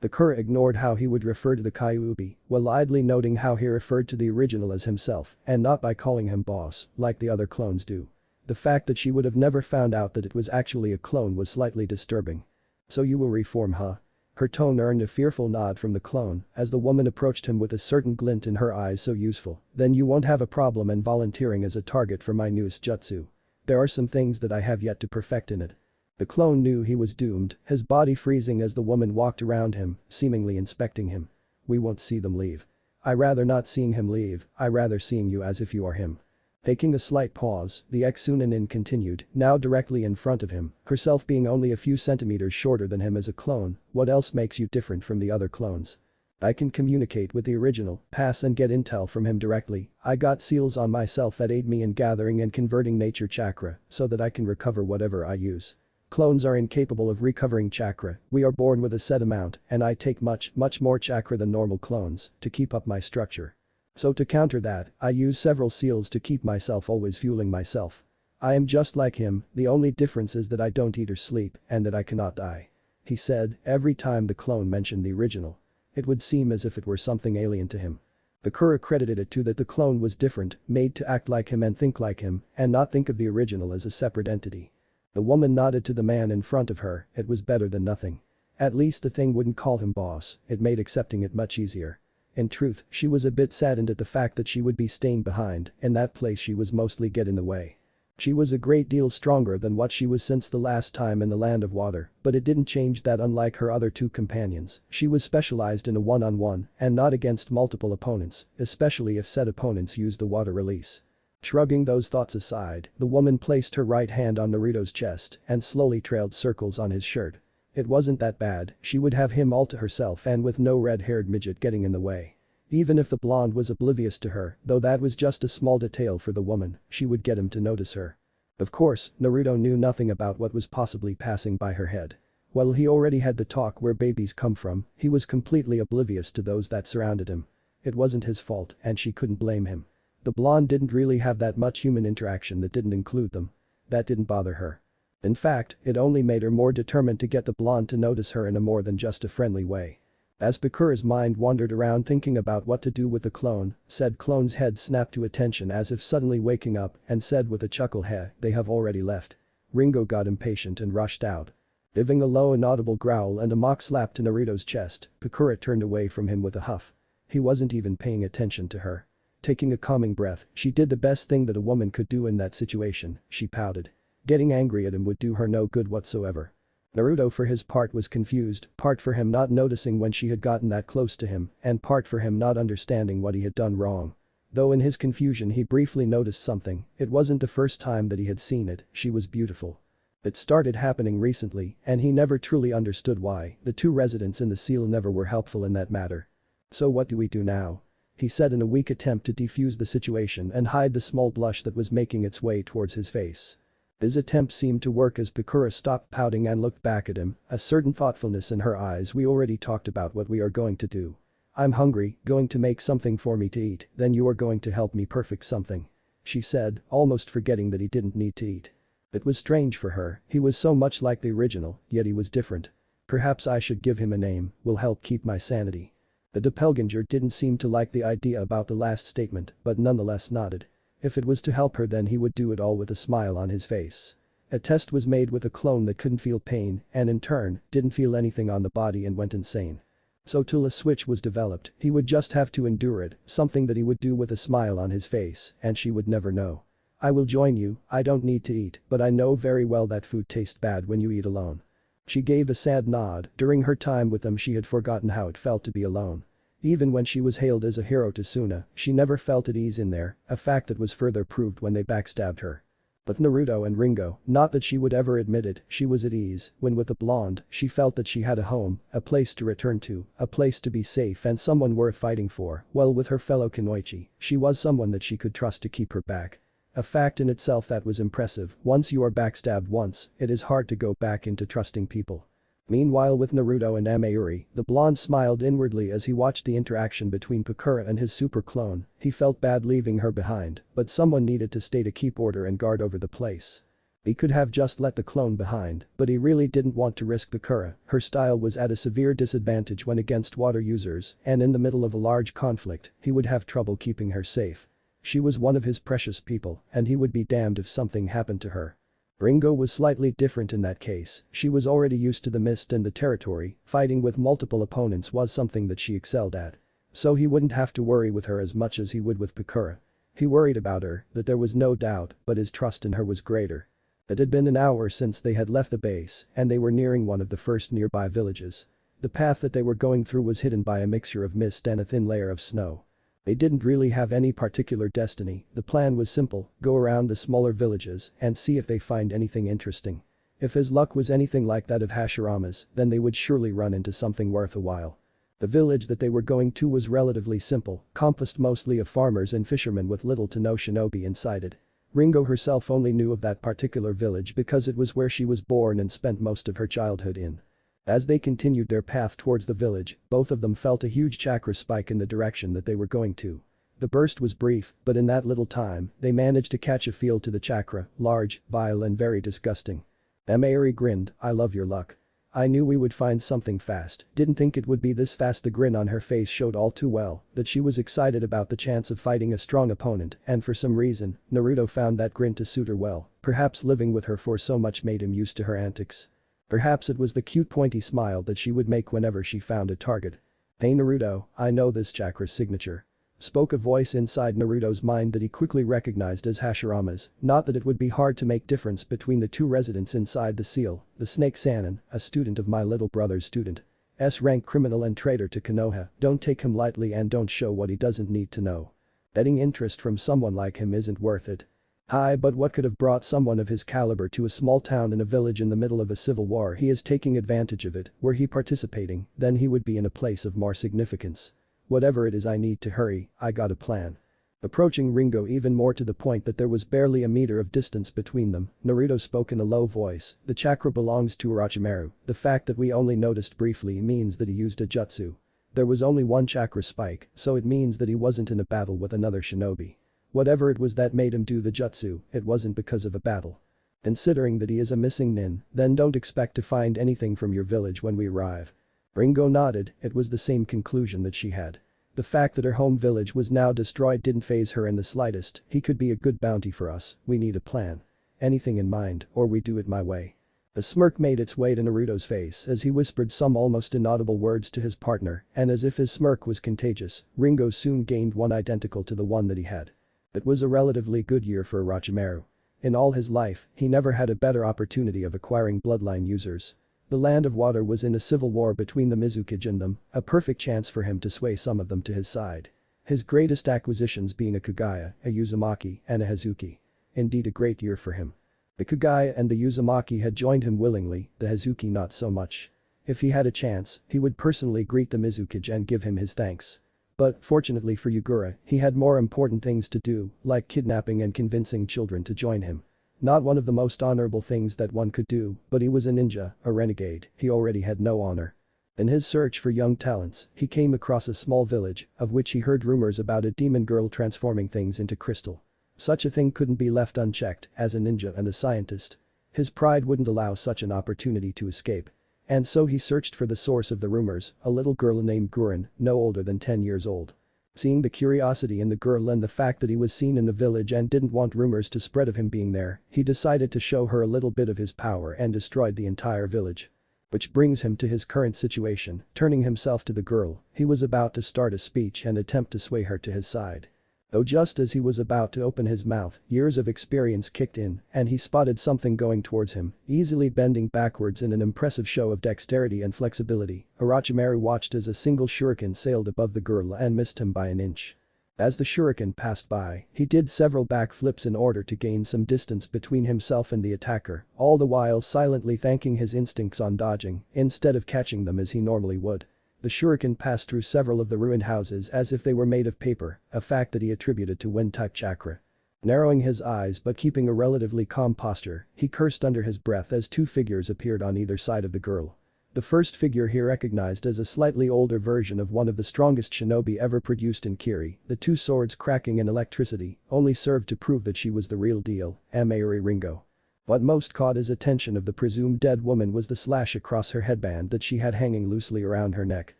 Bakura ignored how he would refer to the Kyuubi, while idly noting how he referred to the original as himself, and not by calling him boss, like the other clones do. The fact that she would have never found out that it was actually a clone was slightly disturbing. So you will reform, huh? Her tone earned a fearful nod from the clone as the woman approached him with a certain glint in her eyes. So useful, then you won't have a problem in volunteering as a target for my newest jutsu. There are some things that I have yet to perfect in it. The clone knew he was doomed, his body freezing as the woman walked around him, seemingly inspecting him. We won't see them leave. I rather not seeing him leave, I rather seeing you as if you are him. Taking a slight pause, the ex-Sunanin continued, now directly in front of him, herself being only a few centimeters shorter than him as a clone. What else makes you different from the other clones? I can communicate with the original, pass and get intel from him directly. I got seals on myself that aid me in gathering and converting nature chakra so that I can recover whatever I use. Clones are incapable of recovering chakra. We are born with a set amount, and I take much more chakra than normal clones to keep up my structure. So to counter that, I use several seals to keep myself always fueling myself. I am just like him, the only difference is that I don't eat or sleep and that I cannot die. He said, every time the clone mentioned the original. It would seem as if it were something alien to him. Bakura credited it to that the clone was different, made to act like him and think like him, and not think of the original as a separate entity. The woman nodded to the man in front of her. It was better than nothing. At least the thing wouldn't call him boss, it made accepting it much easier. In truth, she was a bit saddened at the fact that she would be staying behind, in that place she was mostly get in the way. She was a great deal stronger than what she was since the last time in the Land of Water, but it didn't change that unlike her other two companions, she was specialized in a one-on-one and not against multiple opponents, especially if said opponents used the water release. Shrugging those thoughts aside, the woman placed her right hand on Naruto's chest and slowly trailed circles on his shirt. It wasn't that bad, she would have him all to herself and with no red-haired midget getting in the way. Even if the blonde was oblivious to her, though that was just a small detail for the woman, she would get him to notice her. Of course, Naruto knew nothing about what was possibly passing by her head. While he already had the talk where babies come from, he was completely oblivious to those that surrounded him. It wasn't his fault and she couldn't blame him. The blonde didn't really have that much human interaction that didn't include them. That didn't bother her. In fact, it only made her more determined to get the blonde to notice her in a more than just a friendly way. As Bakura's mind wandered around thinking about what to do with the clone, said clone's head snapped to attention as if suddenly waking up and said with a chuckle, they have already left. Ringo got impatient and rushed out. Giving a low inaudible growl and a mock slap to Naruto's chest, Bakura turned away from him with a huff. He wasn't even paying attention to her. Taking a calming breath, she did the best thing that a woman could do in that situation, she pouted. Getting angry at him would do her no good whatsoever. Naruto for his part was confused, part for him not noticing when she had gotten that close to him, and part for him not understanding what he had done wrong. Though in his confusion he briefly noticed something, it wasn't the first time that he had seen it, she was beautiful. It started happening recently, and he never truly understood why. The two residents in the seal never were helpful in that matter. "So what do we do now?" he said in a weak attempt to defuse the situation and hide the small blush that was making its way towards his face. His attempt seemed to work as Pakura stopped pouting and looked back at him, a certain thoughtfulness in her eyes. "We already talked about what we are going to do. I'm hungry, going to make something for me to eat, then you are going to help me perfect something," she said, almost forgetting that he didn't need to eat. It was strange for her, he was so much like the original, yet he was different. "Perhaps I should give him a name, will help keep my sanity." The doppelganger didn't seem to like the idea about the last statement, but nonetheless nodded. If it was to help her then he would do it all with a smile on his face. A test was made with a clone that couldn't feel pain and in turn, didn't feel anything on the body and went insane. So till a switch was developed, he would just have to endure it, something that he would do with a smile on his face, and she would never know. "I will join you, I don't need to eat, but I know very well that food tastes bad when you eat alone." She gave a sad nod. During her time with them she had forgotten how it felt to be alone. Even when she was hailed as a hero to Suna, she never felt at ease in there, a fact that was further proved when they backstabbed her. With Naruto and Ringo, not that she would ever admit it, she was at ease. When with the blonde, she felt that she had a home, a place to return to, a place to be safe and someone worth fighting for. Well, with her fellow Kunoichi, she was someone that she could trust to keep her back. A fact in itself that was impressive. Once you are backstabbed once, it is hard to go back into trusting people. Meanwhile with Naruto and Ameyuri, the blonde smiled inwardly as he watched the interaction between Pakura and his super clone. He felt bad leaving her behind, but someone needed to stay to keep order and guard over the place. He could have just let the clone behind, but he really didn't want to risk Pakura. Her style was at a severe disadvantage when against water users, and in the middle of a large conflict, he would have trouble keeping her safe. She was one of his precious people, and he would be damned if something happened to her. Ringo was slightly different in that case. She was already used to the mist and the territory, fighting with multiple opponents was something that she excelled at. So he wouldn't have to worry with her as much as he would with Pakura. He worried about her, that there was no doubt, but his trust in her was greater. It had been an hour since they had left the base, and they were nearing one of the first nearby villages. The path that they were going through was hidden by a mixture of mist and a thin layer of snow. They didn't really have any particular destiny. The plan was simple, go around the smaller villages and see if they find anything interesting. If his luck was anything like that of Hashirama's, then they would surely run into something worth a while. The village that they were going to was relatively simple, composed mostly of farmers and fishermen with little to no shinobi inside it. Ringo herself only knew of that particular village because it was where she was born and spent most of her childhood in. As they continued their path towards the village, both of them felt a huge chakra spike in the direction that they were going to. The burst was brief, but in that little time, they managed to catch a feel to the chakra, large, vile and very disgusting. Ameyuri grinned, "I love your luck. I knew we would find something fast, didn't think it would be this fast." The grin on her face showed all too well that she was excited about the chance of fighting a strong opponent and for some reason, Naruto found that grin to suit her well, perhaps living with her for so much made him used to her antics. Perhaps it was the cute pointy smile that she would make whenever she found a target. "Hey Naruto, I know this chakra's signature," spoke a voice inside Naruto's mind that he quickly recognized as Hashirama's. Not that it would be hard to make difference between the two residents inside the seal, the Snake Sannin, a student of my little brother's student. S-rank criminal and traitor to Konoha, don't take him lightly and don't show what he doesn't need to know. Getting interest from someone like him isn't worth it. Hi, but what could have brought someone of his caliber to a small town in a village in the middle of a civil war? He is taking advantage of it. Were he participating, then he would be in a place of more significance. Whatever it is, I need to hurry, I got a plan. Approaching Ringo even more to the point that there was barely a meter of distance between them, Naruto spoke in a low voice. "The chakra belongs to Orochimaru. The fact that we only noticed briefly means that he used a jutsu. There was only one chakra spike, so it means that he wasn't in a battle with another shinobi. Whatever it was that made him do the jutsu, it wasn't because of a battle. Considering that he is a missing nin, then don't expect to find anything from your village when we arrive." Ringo nodded, it was the same conclusion that she had. The fact that her home village was now destroyed didn't faze her in the slightest. "He could be a good bounty for us, we need a plan. Anything in mind, or we do it my way." A smirk made its way to Naruto's face as he whispered some almost inaudible words to his partner, and as if his smirk was contagious, Ringo soon gained one identical to the one that he had. It was a relatively good year for Orochimaru. In all his life, he never had a better opportunity of acquiring bloodline users. The land of water was in a civil war between the Mizukage and them, a perfect chance for him to sway some of them to his side. His greatest acquisitions being a Kagaya, a Uzumaki, and a Hazuki. Indeed a great year for him. The Kagaya and the Uzumaki had joined him willingly, the Hazuki not so much. If he had a chance, he would personally greet the Mizukage and give him his thanks. But, fortunately for Yugura, he had more important things to do, like kidnapping and convincing children to join him. Not one of the most honorable things that one could do, but he was a ninja, a renegade, he already had no honor. In his search for young talents, he came across a small village, of which he heard rumors about a demon girl transforming things into crystal. Such a thing couldn't be left unchecked, as a ninja and a scientist. His pride wouldn't allow such an opportunity to escape. And so he searched for the source of the rumors, a little girl named Guren, no older than 10 years old. Seeing the curiosity in the girl and the fact that he was seen in the village and didn't want rumors to spread of him being there, he decided to show her a little bit of his power and destroyed the entire village. Which brings him to his current situation, turning himself to the girl, he was about to start a speech and attempt to sway her to his side. Though just as he was about to open his mouth, years of experience kicked in, and he spotted something going towards him, easily bending backwards in an impressive show of dexterity and flexibility. Orochimaru watched as a single shuriken sailed above the girl and missed him by an inch. As the shuriken passed by, he did several backflips in order to gain some distance between himself and the attacker, all the while silently thanking his instincts on dodging, instead of catching them as he normally would. The shuriken passed through several of the ruined houses as if they were made of paper, a fact that he attributed to wind-type chakra. Narrowing his eyes but keeping a relatively calm posture, he cursed under his breath as two figures appeared on either side of the girl. The first figure he recognized as a slightly older version of one of the strongest shinobi ever produced in Kiri, the two swords cracking in electricity only served to prove that she was the real deal, Ameyuri Ringo. What most caught his attention of the presumed dead woman was the slash across her headband that she had hanging loosely around her neck.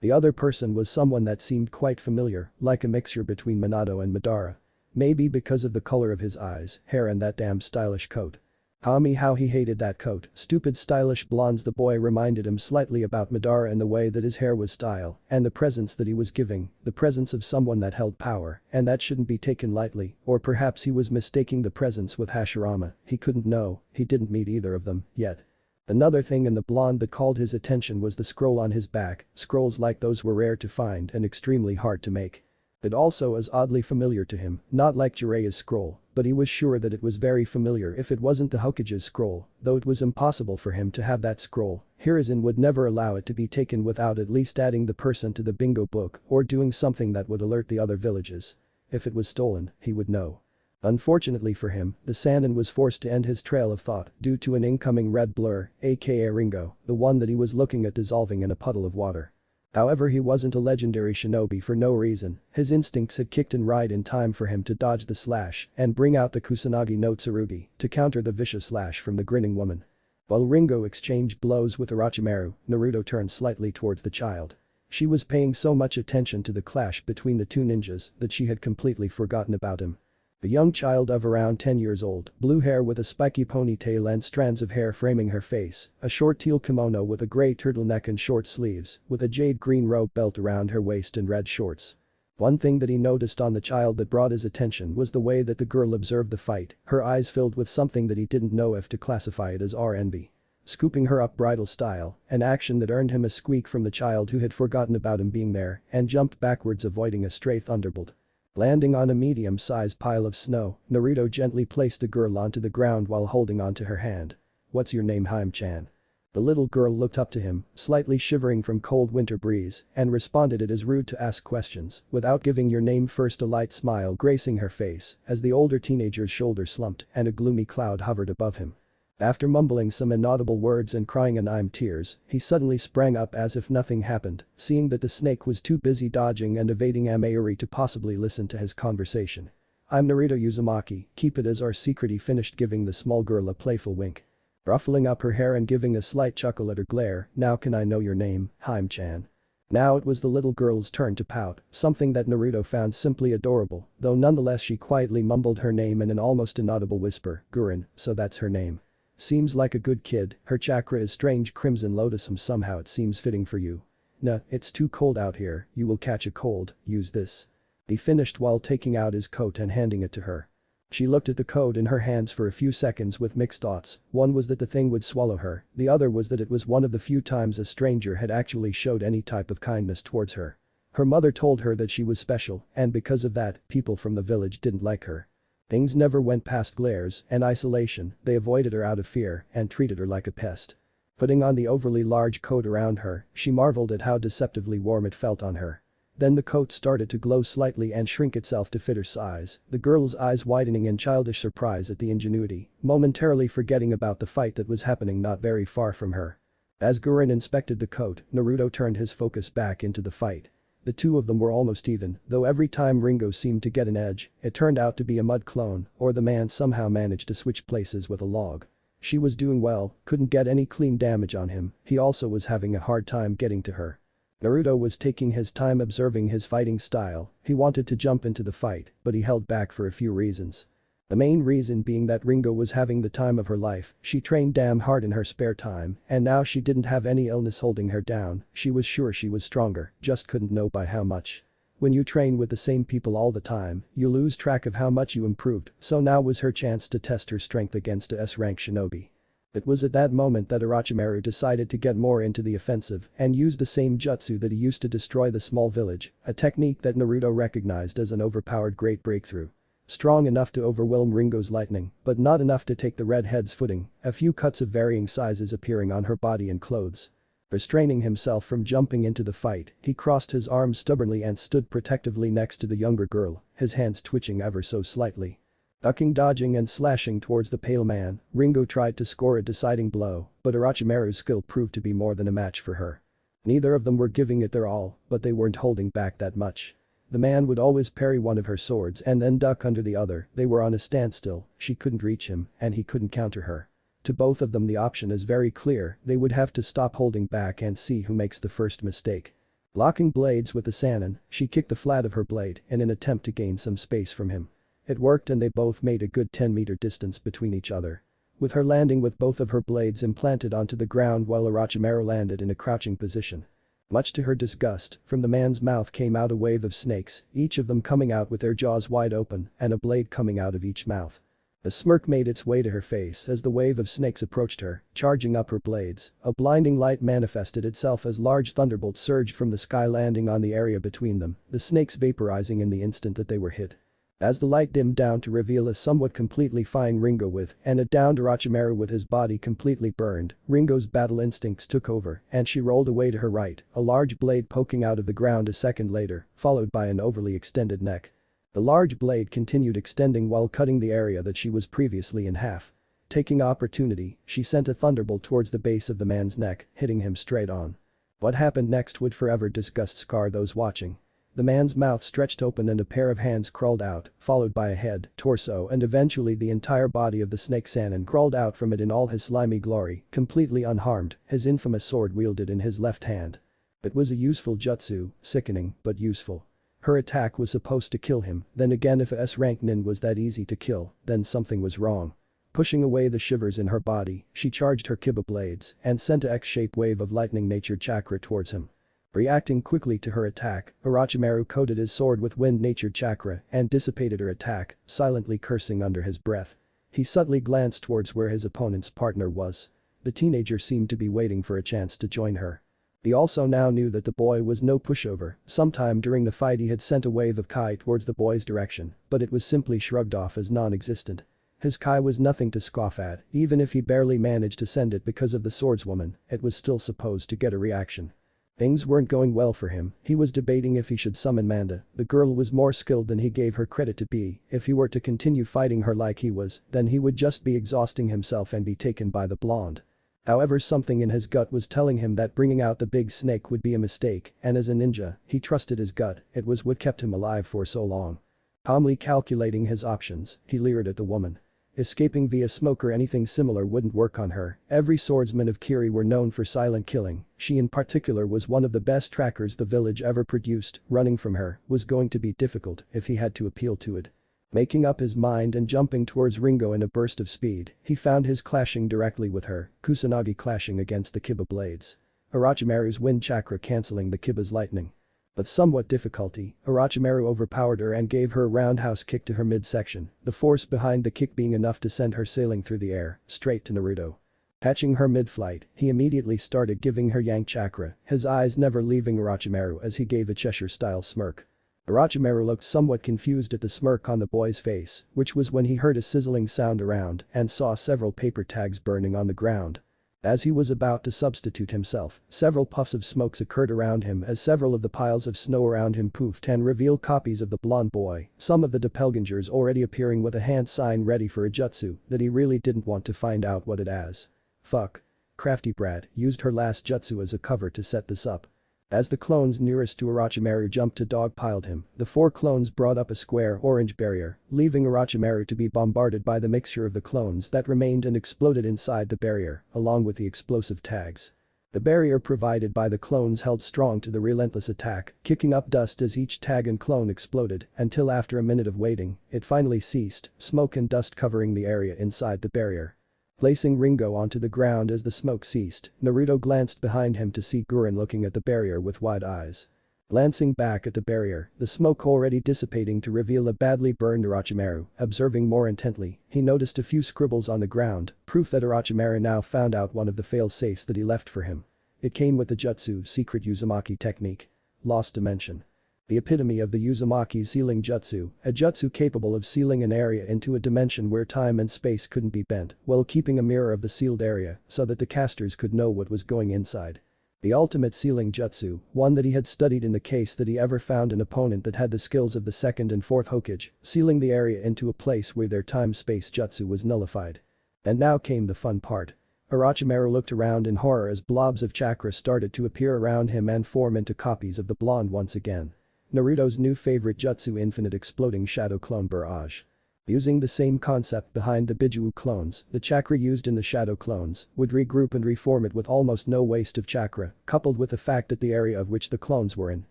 The other person was someone that seemed quite familiar, like a mixture between Minato and Madara. Maybe because of the color of his eyes, hair and that damn stylish coat. How he hated that coat, stupid stylish blondes. The boy reminded him slightly about Madara in the way that his hair was style, and the presence that he was giving, the presence of someone that held power, and that shouldn't be taken lightly, or perhaps he was mistaking the presence with Hashirama, he couldn't know, he didn't meet either of them, yet. Another thing in the blonde that called his attention was the scroll on his back, scrolls like those were rare to find and extremely hard to make. It also is oddly familiar to him, not like Jiraiya's scroll, but he was sure that it was very familiar if it wasn't the Hokage's scroll, though it was impossible for him to have that scroll. Hiruzen would never allow it to be taken without at least adding the person to the bingo book or doing something that would alert the other villages. If it was stolen, he would know. Unfortunately for him, the Sannin was forced to end his trail of thought due to an incoming red blur, aka Ringo, the one that he was looking at dissolving in a puddle of water. However, he wasn't a legendary shinobi for no reason, his instincts had kicked in right in time for him to dodge the slash and bring out the Kusanagi no Tsurugi to counter the vicious slash from the grinning woman. While Ringo exchanged blows with Orochimaru, Naruto turned slightly towards the child. She was paying so much attention to the clash between the two ninjas that she had completely forgotten about him. A young child of around 10 years old, blue hair with a spiky ponytail and strands of hair framing her face, a short teal kimono with a grey turtleneck and short sleeves, with a jade green rope belt around her waist and red shorts. One thing that he noticed on the child that brought his attention was the way that the girl observed the fight, her eyes filled with something that he didn't know if to classify it as or envy. Scooping her up bridal style, an action that earned him a squeak from the child who had forgotten about him being there and jumped backwards avoiding a stray thunderbolt. Landing on a medium-sized pile of snow, Naruto gently placed the girl onto the ground while holding onto her hand. "What's your name, Haim-chan?" The little girl looked up to him, slightly shivering from cold winter breeze, and responded it is rude to ask questions without giving your name first. A light smile gracing her face as the older teenager's shoulder slumped and a gloomy cloud hovered above him. After mumbling some inaudible words and crying in tears, he suddenly sprang up as if nothing happened, seeing that the snake was too busy dodging and evading Ameyuri to possibly listen to his conversation. "I'm Naruto Uzumaki, keep it as our secret," he finished, giving the small girl a playful wink. Ruffling up her hair and giving a slight chuckle at her glare, "Now can I know your name, Haim-chan?" Now it was the little girl's turn to pout, something that Naruto found simply adorable, though nonetheless she quietly mumbled her name in an almost inaudible whisper, "Guren, so that's her name. Seems like a good kid, her chakra is strange crimson lotus somehow it seems fitting for you. Nah, it's too cold out here, you will catch a cold, use this." He finished while taking out his coat and handing it to her. She looked at the coat in her hands for a few seconds with mixed thoughts, one was that the thing would swallow her, the other was that it was one of the few times a stranger had actually showed any type of kindness towards her. Her mother told her that she was special, and because of that, people from the village didn't like her. Things never went past glares and isolation, they avoided her out of fear and treated her like a pest. Putting on the overly large coat around her, she marveled at how deceptively warm it felt on her. Then the coat started to glow slightly and shrink itself to fit her size, the girl's eyes widening in childish surprise at the ingenuity, momentarily forgetting about the fight that was happening not very far from her. As Gurren inspected the coat, Naruto turned his focus back into the fight. The two of them were almost even, though every time Ringo seemed to get an edge, it turned out to be a mud clone, or the man somehow managed to switch places with a log. She was doing well, couldn't get any clean damage on him, he also was having a hard time getting to her. Naruto was taking his time observing his fighting style, he wanted to jump into the fight, but he held back for a few reasons. The main reason being that Ringo was having the time of her life, she trained damn hard in her spare time, and now she didn't have any illness holding her down, she was sure she was stronger, just couldn't know by how much. When you train with the same people all the time, you lose track of how much you improved, so now was her chance to test her strength against a S-rank shinobi. It was at that moment that Orochimaru decided to get more into the offensive and use the same jutsu that he used to destroy the small village, a technique that Naruto recognized as an overpowered great breakthrough. Strong enough to overwhelm Ringo's lightning, but not enough to take the redhead's footing, a few cuts of varying sizes appearing on her body and clothes. Restraining himself from jumping into the fight, he crossed his arms stubbornly and stood protectively next to the younger girl, his hands twitching ever so slightly. Ducking, dodging and slashing towards the pale man, Ringo tried to score a deciding blow, but Orochimaru's skill proved to be more than a match for her. Neither of them were giving it their all, but they weren't holding back that much. The man would always parry one of her swords and then duck under the other, they were on a standstill, she couldn't reach him, and he couldn't counter her. To both of them the option is very clear, they would have to stop holding back and see who makes the first mistake. Locking blades with the Sannin, she kicked the flat of her blade in an attempt to gain some space from him. It worked and they both made a good 10-meter distance between each other. With her landing with both of her blades implanted onto the ground while Orochimaru landed in a crouching position. Much to her disgust, from the man's mouth came out a wave of snakes, each of them coming out with their jaws wide open and a blade coming out of each mouth. A smirk made its way to her face as the wave of snakes approached her, charging up her blades. A blinding light manifested itself as large thunderbolts surged from the sky landing on the area between them, the snakes vaporizing in the instant that they were hit. As the light dimmed down to reveal a somewhat completely fine Ringo with and a downed Orochimaru with his body completely burned, Ringo's battle instincts took over and she rolled away to her right, a large blade poking out of the ground a second later, followed by an overly extended neck. The large blade continued extending while cutting the area that she was previously in half. Taking opportunity, she sent a thunderbolt towards the base of the man's neck, hitting him straight on. What happened next would forever scar those watching. The man's mouth stretched open and a pair of hands crawled out, followed by a head, torso and eventually the entire body of the snake Sannin crawled out from it in all his slimy glory, completely unharmed, his infamous sword wielded in his left hand. It was a useful jutsu, sickening, but useful. Her attack was supposed to kill him, then again if a S-rank nin was that easy to kill, then something was wrong. Pushing away the shivers in her body, she charged her Kiba blades and sent a X-shaped wave of lightning-natured chakra towards him. Reacting quickly to her attack, Orochimaru coated his sword with wind-natured chakra and dissipated her attack, silently cursing under his breath. He subtly glanced towards where his opponent's partner was. The teenager seemed to be waiting for a chance to join her. He also now knew that the boy was no pushover, sometime during the fight he had sent a wave of Kai towards the boy's direction, but it was simply shrugged off as non-existent. His Kai was nothing to scoff at, even if he barely managed to send it because of the swordswoman, it was still supposed to get a reaction. Things weren't going well for him, he was debating if he should summon Manda, the girl was more skilled than he gave her credit to be, if he were to continue fighting her like he was, then he would just be exhausting himself and be taken by the blonde. However, something in his gut was telling him that bringing out the big snake would be a mistake, and as a ninja, he trusted his gut, it was what kept him alive for so long. Calmly calculating his options, he leered at the woman. Escaping via smoke or anything similar wouldn't work on her, every swordsman of Kiri were known for silent killing, she in particular was one of the best trackers the village ever produced, running from her was going to be difficult if he had to appeal to it. Making up his mind and jumping towards Ringo in a burst of speed, he found his clashing directly with her, Kusanagi clashing against the Kiba blades. Orochimaru's wind chakra cancelling the Kiba's lightning. With somewhat difficulty, Orochimaru overpowered her and gave her a roundhouse kick to her midsection, the force behind the kick being enough to send her sailing through the air, straight to Naruto. Catching her mid-flight, he immediately started giving her yang chakra, his eyes never leaving Orochimaru as he gave a Cheshire-style smirk. Orochimaru looked somewhat confused at the smirk on the boy's face, which was when he heard a sizzling sound around and saw several paper tags burning on the ground. As he was about to substitute himself, several puffs of smokes occurred around him as several of the piles of snow around him poofed and revealed copies of the blonde boy, some of the doppelgangers already appearing with a hand sign ready for a jutsu that he really didn't want to find out what it as. Fuck. Crafty brat used her last jutsu as a cover to set this up. As the clones nearest to Orochimaru jumped to dogpiled him, the 4 clones brought up a square orange barrier, leaving Orochimaru to be bombarded by the mixture of the clones that remained and exploded inside the barrier, along with the explosive tags. The barrier provided by the clones held strong to the relentless attack, kicking up dust as each tag and clone exploded, until after a minute of waiting, it finally ceased, smoke and dust covering the area inside the barrier. Placing Ringo onto the ground as the smoke ceased, Naruto glanced behind him to see Gurren looking at the barrier with wide eyes. Glancing back at the barrier, the smoke already dissipating to reveal a badly burned Orochimaru, observing more intently, he noticed a few scribbles on the ground, proof that Orochimaru now found out one of the fail-safes that he left for him. It came with the jutsu secret Uzumaki technique. Lost dimension. The epitome of the Uzumaki sealing jutsu, a jutsu capable of sealing an area into a dimension where time and space couldn't be bent, while keeping a mirror of the sealed area so that the casters could know what was going inside. The ultimate sealing jutsu, one that he had studied in the case that he ever found an opponent that had the skills of the 2nd and 4th Hokage, sealing the area into a place where their time-space jutsu was nullified. And now came the fun part. Orochimaru looked around in horror as blobs of chakra started to appear around him and form into copies of the blonde once again. Naruto's new favorite jutsu, infinite exploding shadow clone barrage. Using the same concept behind the Biju clones, the chakra used in the shadow clones would regroup and reform it with almost no waste of chakra, coupled with the fact that the area of which the clones were in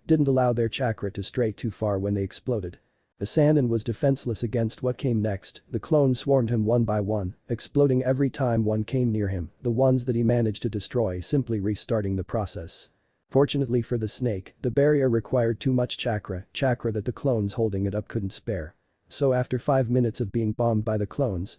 didn't allow their chakra to stray too far when they exploded. The Sannin was defenseless against what came next, the clones swarmed him one by one, exploding every time one came near him, the ones that he managed to destroy simply restarting the process. Fortunately for the snake, the barrier required too much chakra that the clones holding it up couldn't spare. So after 5 minutes of being bombed by the clones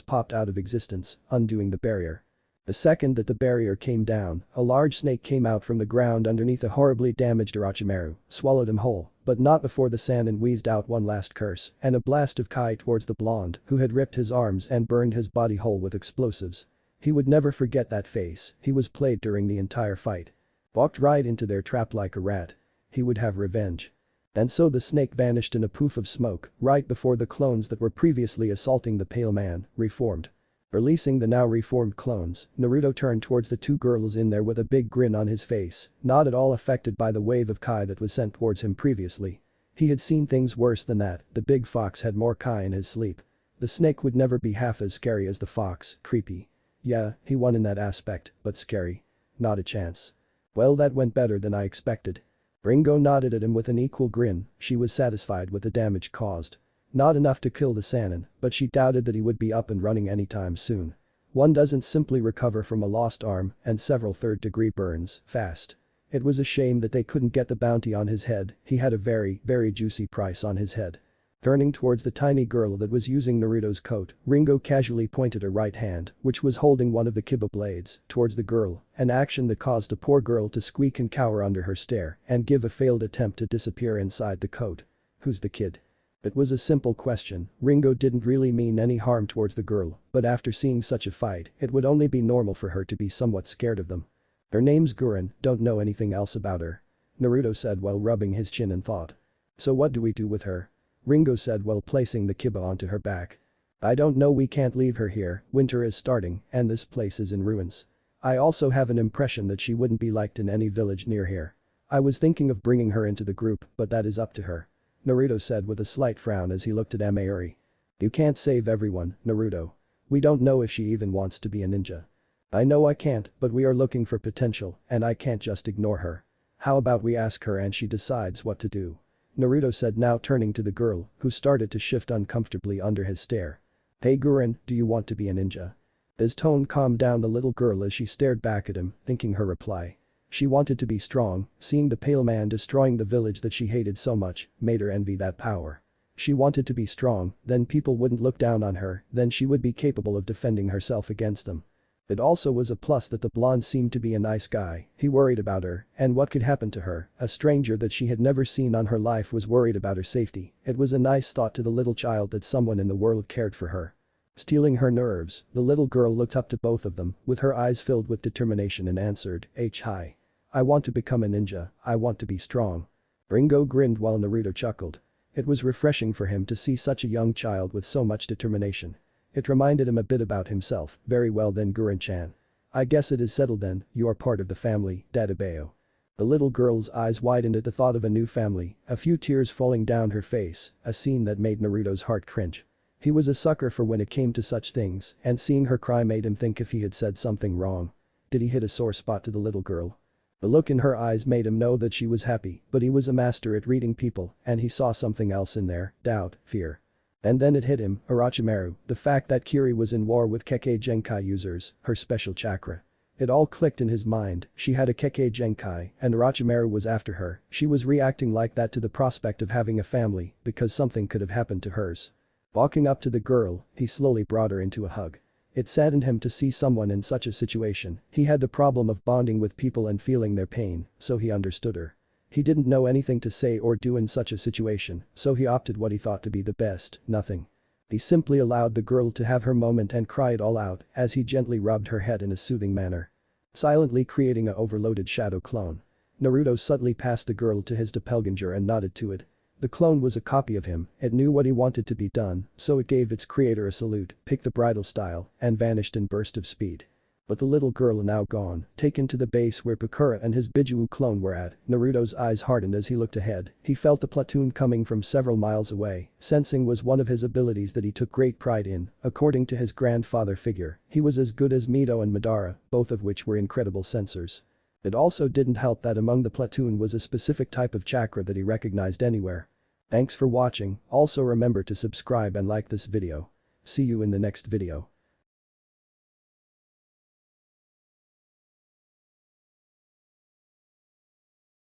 popped out of existence, undoing the barrier. The second that the barrier came down, a large snake came out from the ground underneath a horribly damaged Orochimaru, swallowed him whole, but not before the Sannin wheezed out one last curse and a blast of Kai towards the blonde who had ripped his arms and burned his body whole with explosives. He would never forget that face, he was played during the entire fight. Walked right into their trap like a rat. He would have revenge. And so the snake vanished in a poof of smoke, right before the clones that were previously assaulting the pale man, reformed. Releasing the now reformed clones, Naruto turned towards the 2 girls in there with a big grin on his face, not at all affected by the wave of Kai that was sent towards him previously. He had seen things worse than that, the big fox had more Kai in his sleep. The snake would never be half as scary as the fox, creepy. Yeah, he won in that aspect, but scary. Not a chance. Well, that went better than I expected. Ringo nodded at him with an equal grin, she was satisfied with the damage caused. Not enough to kill the Sannin, but she doubted that he would be up and running anytime soon. One doesn't simply recover from a lost arm and several third-degree burns fast. It was a shame that they couldn't get the bounty on his head, he had a very juicy price on his head. Turning towards the tiny girl that was using Naruto's coat, Ringo casually pointed her right hand, which was holding one of the kiba blades, towards the girl, an action that caused the poor girl to squeak and cower under her stare and give a failed attempt to disappear inside the coat. Who's the kid? It was a simple question, Ringo didn't really mean any harm towards the girl, but after seeing such a fight, it would only be normal for her to be somewhat scared of them. Her name's Gurren, don't know anything else about her. Naruto said while rubbing his chin in thought. So what do we do with her? Ringo said while placing the kiba onto her back. I don't know, we can't leave her here, winter is starting and this place is in ruins. I also have an impression that she wouldn't be liked in any village near here. I was thinking of bringing her into the group, but that is up to her. Naruto said with a slight frown as he looked at Ameyuri. You can't save everyone, Naruto. We don't know if she even wants to be a ninja. I know I can't, but we are looking for potential and I can't just ignore her. How about we ask her and she decides what to do? Naruto said, now turning to the girl, who started to shift uncomfortably under his stare. Hey Gurren, do you want to be a ninja? His tone calmed down the little girl as she stared back at him, thinking her reply. She wanted to be strong, seeing the pale man destroying the village that she hated so much made her envy that power. She wanted to be strong, then people wouldn't look down on her, then she would be capable of defending herself against them. It also was a plus that the blonde seemed to be a nice guy. He worried about her and what could happen to her. A stranger that she had never seen on her life was worried about her safety. It was a nice thought to the little child that someone in the world cared for her. Stealing her nerves, the little girl looked up to both of them with her eyes filled with determination and answered, Hi. I want to become a ninja, I want to be strong. Ringo grinned while Naruto chuckled. It was refreshing for him to see such a young child with so much determination. It reminded him a bit about himself. Very well then Gurren-chan. I guess it is settled then, you are part of the family, Dadabeo. The little girl's eyes widened at the thought of a new family, a few tears falling down her face, a scene that made Naruto's heart cringe. He was a sucker for when it came to such things, and seeing her cry made him think if he had said something wrong. Did he hit a sore spot to the little girl? The look in her eyes made him know that she was happy, but he was a master at reading people, and he saw something else in there, doubt, fear. And then it hit him, Orochimaru, the fact that Kiri was in war with Kekkei Genkai users, her special chakra. It all clicked in his mind, she had a Kekkei Genkai, and Orochimaru was after her, she was reacting like that to the prospect of having a family, because something could have happened to hers. Walking up to the girl, he slowly brought her into a hug. It saddened him to see someone in such a situation, he had the problem of bonding with people and feeling their pain, so he understood her. He didn't know anything to say or do in such a situation, so he opted what he thought to be the best, nothing. He simply allowed the girl to have her moment and cried all out as he gently rubbed her head in a soothing manner. Silently creating a overloaded shadow clone. Naruto subtly passed the girl to his doppelganger and nodded to it. The clone was a copy of him, it knew what he wanted to be done, so it gave its creator a salute, picked the bridal style, and vanished in burst of speed. But the little girl now gone, taken to the base where Bakura and his Biju clone were at, Naruto's eyes hardened as he looked ahead, he felt the platoon coming from several miles away, sensing was one of his abilities that he took great pride in, according to his grandfather figure, he was as good as Mito and Madara, both of which were incredible sensors. It also didn't help that among the platoon was a specific type of chakra that he recognized anywhere. Thanks for watching, also remember to subscribe and like this video. See you in the next video.